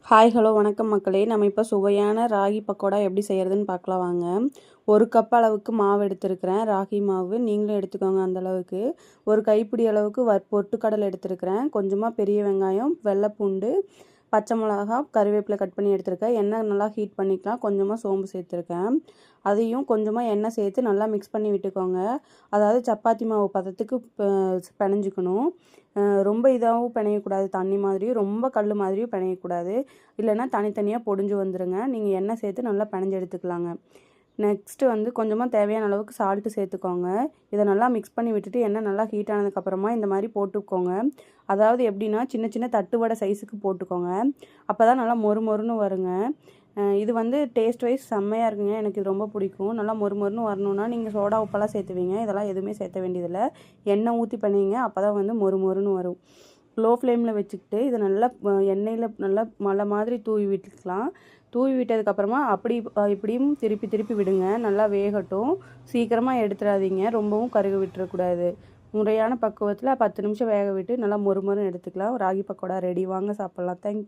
Hi hello வணக்கம் மக்களே. நம்ம இப்போ சுவையான ராகி பக்கோடா எப்படி செய்கிறதுன்னு பார்க்கலாம் வாங்க. 1 கப் அளவுக்கு மாவு எடுத்துருக்கிறேன், ராகி மாவு. நீங்களும் எடுத்துக்கோங்க அந்த அளவுக்கு. ஒரு கைப்பிடி அளவுக்கு பொட்டுக்கடலை எடுத்துருக்கிறேன், கொஞ்சமாக பெரிய வெங்காயம், வெள்ளைப்பூண்டு, பச்சை மிளகா, கருவேப்பிலை கட் பண்ணி எடுத்துருக்கேன். எண்ணெய் நல்லா ஹீட் பண்ணிக்கலாம், கொஞ்சமாக சோம்பு சேர்த்துருக்கேன். அதையும் கொஞ்சமாக எண்ணெய் சேர்த்து நல்லா மிக்ஸ் பண்ணி விட்டுக்கோங்க. அதாவது சப்பாத்தி மாவு பதத்துக்கு பிணைஞ்சிக்கணும். ரொம்ப இதாகவும் பிணையக்கூடாது, தண்ணி மாதிரியும் ரொம்ப கல் மாதிரியும் பிணையக்கூடாது. இல்லைன்னா தனித்தனியாக பொடிஞ்சு வந்துடுங்க. நீங்கள் எண்ணெய் சேர்த்து நல்லா பிணைஞ்சு எடுத்துக்கலாங்க. நெக்ஸ்ட்டு வந்து கொஞ்சமாக தேவையான அளவுக்கு சால்ட்டு சேர்த்துக்கோங்க. இதை நல்லா மிக்ஸ் பண்ணி விட்டுட்டு எண்ணெய் நல்லா ஹீட் ஆனதுக்கப்புறமா இந்த மாதிரி போட்டுக்கோங்க. அதாவது எப்படின்னா சின்ன சின்ன தட்டுவடை சைஸுக்கு போட்டுக்கோங்க. அப்போ தான் நல்லா மொறு மொறுன்னு வருங்க. இது வந்து டேஸ்ட் வைஸ் செம்மையாக இருக்குங்க. எனக்கு இது ரொம்ப பிடிக்கும். நல்லா மொறு மொறுன்னு வரணுன்னா நீங்கள் சோடா உப்பெல்லாம் சேர்த்துவீங்க. இதெல்லாம் எதுவுமே சேர்த்த வேண்டியதில்லை. எண்ணெய் ஊற்றி பண்ணிங்க, அப்போ தான் வந்து மொறு மொறுன்னு வரும். லோ ஃப்ளேமில் வச்சுக்கிட்டு இதை நல்லா எண்ணெயில் நல்லா மலை மாதிரி தூவி விட்டுக்கலாம். தூவி விட்டதுக்கப்புறமா இப்படியும் திருப்பி திருப்பி விடுங்க. நல்லா வேகட்டும். சீக்கிரமாக எடுத்துடாதீங்க, ரொம்பவும் கருக விட்டுறக்கூடாது. முறையான பக்குவத்தில் 10 நிமிஷம் வேக விட்டு நல்லா மொறு மொறுன்னு எடுத்துக்கலாம். ராகி பக்கோடா ரெடி. வாங்க சாப்பிட்லாம். தேங்க்யூ.